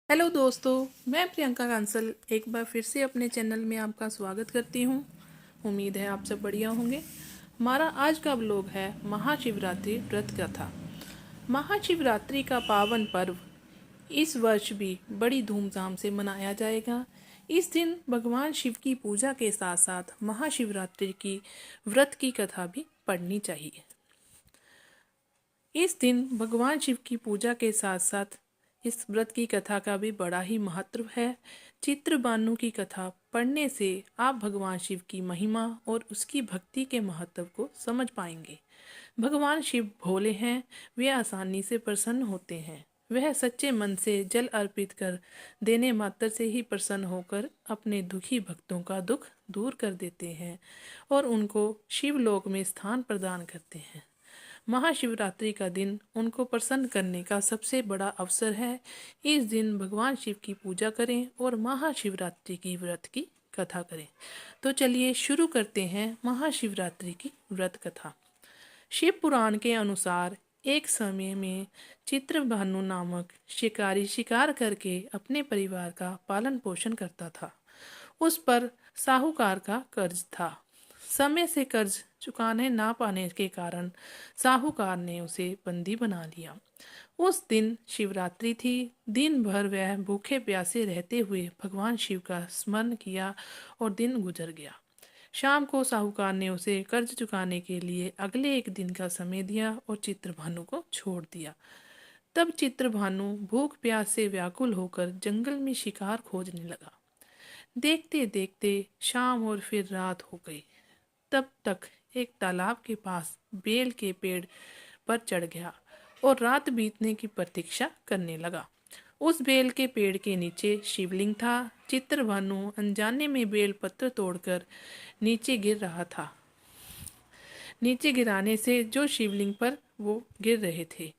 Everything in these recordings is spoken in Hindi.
हेलो दोस्तों, मैं प्रियंका कांसल एक बार फिर से अपने चैनल में आपका स्वागत करती हूँ। उम्मीद है आप सब बढ़िया होंगे। हमारा आज का व्लॉग है महाशिवरात्रि व्रत कथा। महाशिवरात्रि का पावन पर्व इस वर्ष भी बड़ी धूमधाम से मनाया जाएगा। इस दिन भगवान शिव की पूजा के साथ साथ महाशिवरात्रि की व्रत की कथा भी पढ़नी चाहिए। इस दिन भगवान शिव की पूजा के साथ साथ इस व्रत की कथा का भी बड़ा ही महत्व है। चित्रबानु की कथा पढ़ने से आप भगवान शिव की महिमा और उसकी भक्ति के महत्व को समझ पाएंगे। भगवान शिव भोले हैं, वे आसानी से प्रसन्न होते हैं। वह सच्चे मन से जल अर्पित कर देने मात्र से ही प्रसन्न होकर अपने दुखी भक्तों का दुख दूर कर देते हैं और उनको शिवलोक में स्थान प्रदान करते हैं। महाशिवरात्रि का दिन उनको प्रसन्न करने का सबसे बड़ा अवसर है। इस दिन भगवान शिव की पूजा करें और महाशिवरात्रि की व्रत की कथा करें। तो चलिए शुरू करते हैं महाशिवरात्रि की व्रत कथा। शिव पुराण के अनुसार एक समय में चित्रभानु नामक शिकारी शिकार करके अपने परिवार का पालन पोषण करता था। उस पर साहूकार का कर्ज था। समय से कर्ज चुकाने ना पाने के कारण साहूकार ने उसे बंदी बना लिया। उस दिन शिवरात्रि थी। दिन भर वह भूखे प्यासे रहते हुए भगवान शिव का स्मरण किया और दिन गुजर गया। शाम को साहूकार ने उसे कर्ज चुकाने के लिए अगले एक दिन का समय दिया और चित्रभानु को छोड़ दिया। तब चित्रभानु भूख प्यास से व्याकुल होकर जंगल में शिकार खोजने लगा। देखते देखते शाम और फिर रात हो गई। तब तक एक तालाब के पास बेल के पेड़ पर चढ़ गया और रात बीतने की प्रतीक्षा करने लगा। उस बेल के पेड़ के नीचे शिवलिंग था। चित्रभानु अनजाने में बेल पत्र तोड़कर नीचे गिर रहा था। नीचे गिराने से जो शिवलिंग पर वो गिर रहे थे।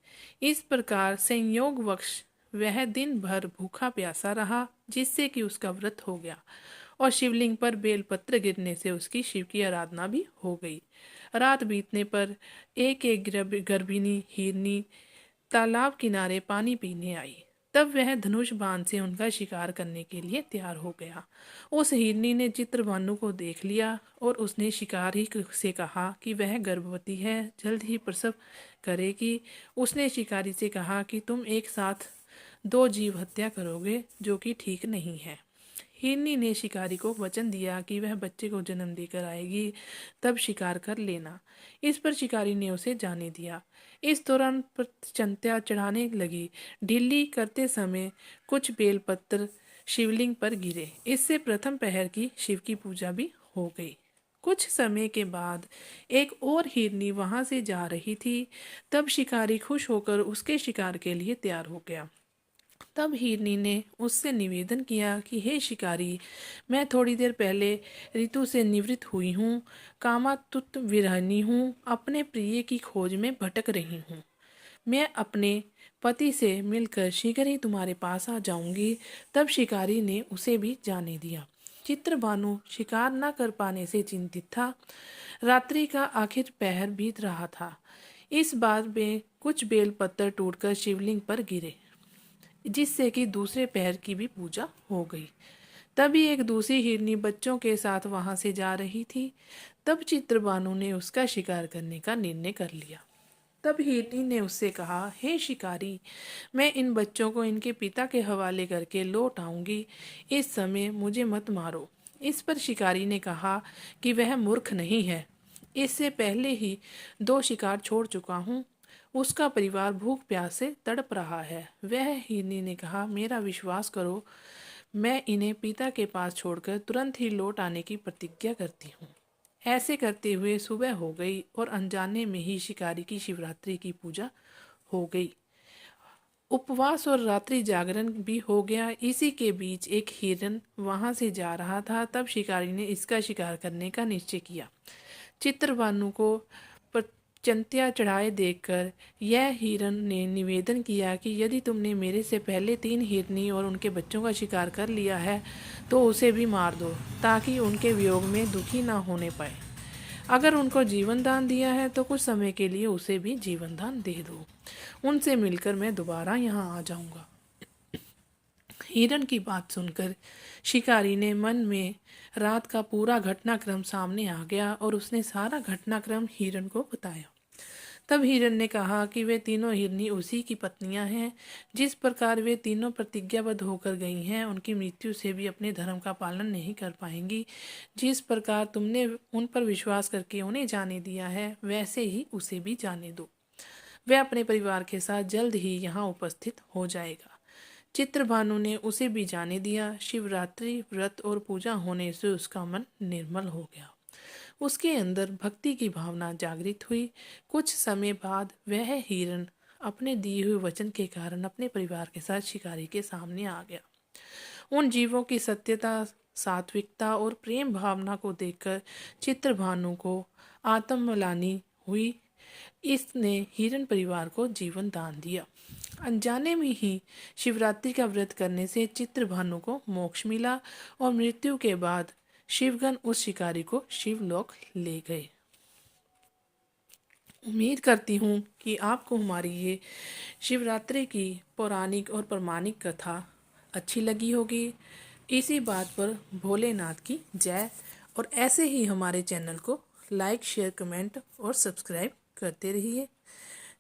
इस प्रकार संयोगवश वह दिन भर भूखा प्यासा रहा, जिससे कि उसका व्रत हो गया और शिवलिंग पर बेलपत्र गिरने से उसकी शिव की आराधना भी हो गई। रात बीतने पर एक एक गर्भिणी हिरनी तालाब किनारे पानी पीने आई। तब वह धनुष बाण से उनका शिकार करने के लिए तैयार हो गया। उस हिरनी ने चित्रभानु को देख लिया और उसने शिकारी से कहा कि वह गर्भवती है, जल्द ही प्रसव करेगी। उसने शिकारी से कहा कि तुम एक साथ दो जीव हत्या करोगे, जो कि ठीक नहीं है। हिरनी ने शिकारी को वचन दिया कि वह बच्चे को जन्म देकर आएगी, तब शिकार कर लेना। इस पर शिकारी ने उसे जाने दिया। इस दौरान चंत्या चढ़ाने लगी। ढीली करते समय कुछ बेलपत्र शिवलिंग पर गिरे। इससे प्रथम पहर की शिव की पूजा भी हो गई। कुछ समय के बाद एक और हिरनी वहां से जा रही थी। तब शिकारी खुश होकर उसके शिकार के लिए तैयार हो गया। तब हिरनी ने उससे निवेदन किया कि हे शिकारी, मैं थोड़ी देर पहले ऋतु से निवृत्त हुई हूँ, कामातुर विरहिणी हूँ, अपने प्रिय की खोज में भटक रही हूँ। मैं अपने पति से मिलकर शीघ्र ही तुम्हारे पास आ जाऊंगी। तब शिकारी ने उसे भी जाने दिया। चित्रभानु शिकार न कर पाने से चिंतित था। रात्रि का आखिर पहर बीत रहा था। इस बार में कुछ बेलपत्र टूटकर शिवलिंग पर गिरे, जिससे कि दूसरे पहर की भी पूजा हो गई। तभी एक दूसरी हिरनी बच्चों के साथ वहां से जा रही थी। तब चित्रभानु ने उसका शिकार करने का निर्णय कर लिया। तब हिरनी ने उससे कहा, हे शिकारी, मैं इन बच्चों को इनके पिता के हवाले करके लौट आऊंगी। इस समय मुझे मत मारो। इस पर शिकारी ने कहा कि वह मूर्ख नहीं है। इससे पहले ही दो शिकार छोड़ चुका हूँ। उसका परिवार भूख प्यास से तड़प रहा है। वह हिरनी ने कहा, मेरा विश्वास करो, मैं इन्हें पिता के पास छोड़कर तुरंत ही लौट आने की प्रतिज्ञा करती हूँ। ऐसे करते हुए सुबह हो गई और अनजाने में ही शिकारी की शिवरात्रि की पूजा हो गई। उपवास और रात्रि जागरण भी हो गया। इसी के बीच एक हिरन वहां से जा रहा था। तब शिकारी ने इसका शिकार करने का निश्चय किया। चित्रभानु को चंत्या चढ़ाए देखकर यह हिरन ने निवेदन किया कि यदि तुमने मेरे से पहले तीन हिरनी और उनके बच्चों का शिकार कर लिया है तो उसे भी मार दो, ताकि उनके वियोग में दुखी ना होने पाए। अगर उनको जीवन दान दिया है तो कुछ समय के लिए उसे भी जीवन दान दे दो। उनसे मिलकर मैं दोबारा यहाँ आ जाऊंगा। हिरण की बात सुनकर शिकारी ने मन में रात का पूरा घटनाक्रम सामने आ गया और उसने सारा घटनाक्रम हिरण को बताया। तब हिरण ने कहा कि वे तीनों हिरनी उसी की पत्नियां हैं। जिस प्रकार वे तीनों प्रतिज्ञाबद्ध होकर गई हैं, उनकी मृत्यु से भी अपने धर्म का पालन नहीं कर पाएंगी। जिस प्रकार तुमने उन पर विश्वास करके उन्हें जाने दिया है, वैसे ही उसे भी जाने दो। वह अपने परिवार के साथ जल्द ही यहाँ उपस्थित हो जाएगा। चित्रभानु ने उसे भी जाने दिया। शिवरात्रि व्रत और पूजा होने से उसका मन निर्मल हो गया। उसके अंदर भक्ति की भावना जागृत हुई। कुछ समय बाद वह हिरण अपने दिए हुए वचन के कारण अपने परिवार के साथ शिकारी के सामने आ गया। उन जीवों की सत्यता, सात्विकता और प्रेम भावना को देखकर चित्रभानु को आत्मग्लानि हुई। इसने हिरण परिवार को जीवन दान दिया। अनजाने में ही शिवरात्रि का व्रत करने से चित्रभानु को मोक्ष मिला और मृत्यु के बाद शिवगण उस शिकारी को शिवलोक ले गए। उम्मीद करती हूँ कि आपको हमारी ये शिवरात्रि की पौराणिक और प्रमाणिक कथा अच्छी लगी होगी। इसी बात पर भोलेनाथ की जय। और ऐसे ही हमारे चैनल को लाइक, शेयर, कमेंट और सब्सक्राइब करते रहिए।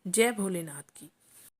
जय भोलेनाथ की।